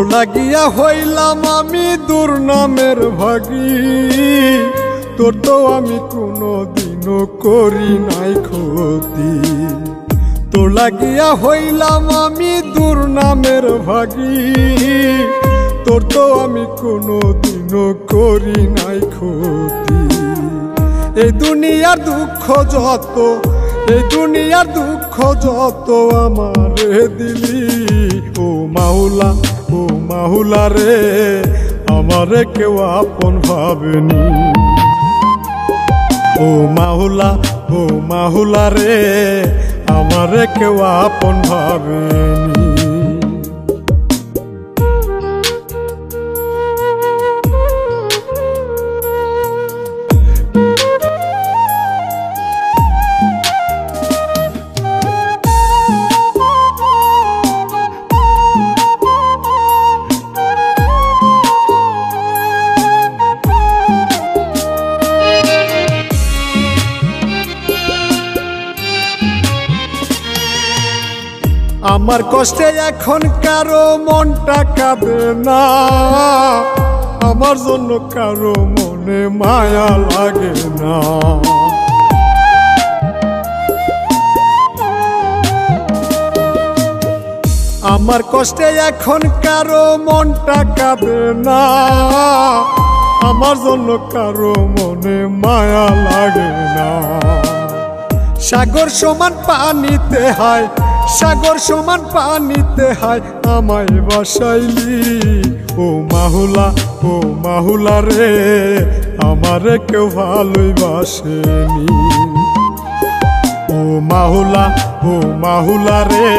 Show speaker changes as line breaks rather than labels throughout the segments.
তোর লাগিয়া হইলাম আমি দুর্নামের ভাগী, তোর তো আমি কোনো দিনও করি নাই ক্ষতি। তোর লাগিয়া হইলাম আমি দুর্নামের ভাগী, তোর তো আমি কোনো দিনও করি নাই ক্ষতি। এই দুনিয়ার দুঃখ যত, এই দুনিয়ার দুঃখ যত আমারে দিলি, ও মাওলা, ও মাওলা রে, আমারে কেউ আপন ভাবেনি। ও মাওলা, ও মাওলা রে, আমারে কেউ আপন ভাবেনি। আমার কষ্টে এখন কারো মনটা কাঁদে না, আমার জন্য কারো মনে মায়া লাগে না। আমার কষ্টে এখন কারো মনটা কাঁদে না, আমার জন্য কারো মনে মায়া লাগে না। সাগর সমান পানিতে হায়, সাগর সমান পানিতে হায় আমায় বাসাইলি, ও মাওলা, ও মাওলা রে, আমারে কেউ ভালোবাসেনি। ও মাওলা, ও মাওলা রে,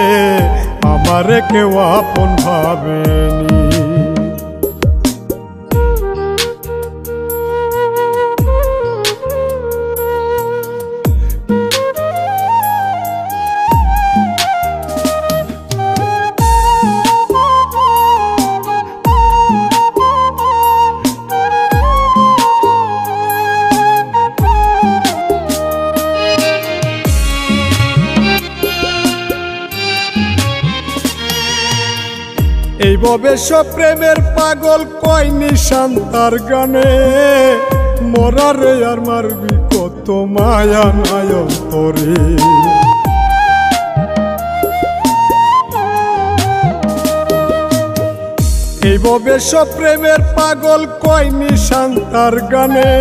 আমারে কেউ আপন ভাবেনি। এই ববেশ প্রেমের পাগল কয় নিশান তার গানে, মরারে আর মারবি কত মায়া নাই অন্তরে। এই ববেশ প্রেমের পাগল কয় নিশান তার গানে,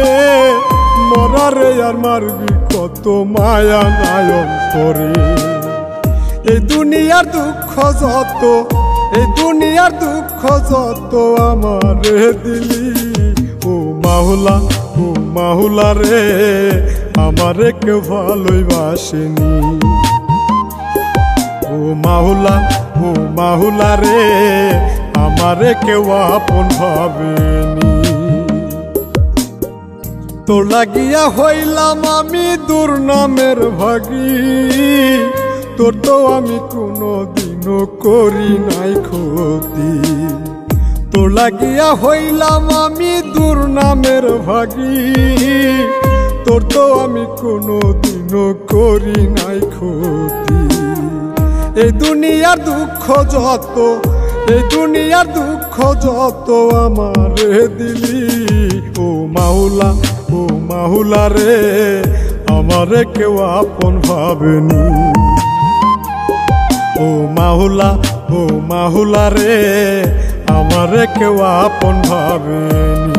মরারে আর মারবি কত মায়া নাই অন্তরে। এই দুনিয়ার দুঃখ যত, এই দুনিয়ার দুঃখ যত আমারে দিলি, ও মাওলা, ও মাওলা রে, আমারে কেউ ভালোবাসেনি। ও মাওলা, ও মাওলা রে, আমারে কেউ আপন ভাবেনি। তোর লাগিয়া হইলাম আমি দুর্নামের ভাগী, তোর তো আমি কোনো দিনও করি নাই ক্ষতি। তোর লাগিয়া হইলাম আমি দুর্নামের ভাগী, তোর তো আমি কোনো দিনও করি নাই ক্ষতি। এই দুনিয়ার দুঃখ যত, এই দুনিয়ার দুঃখ যত আমারে দিলি, ও মাওলা, ও মাওলা রে, আমারে কেউ আপন ভাবেনি। ও মাওলা, ও মাওলা রে, আমারে কেউ আপন ভাবেনি।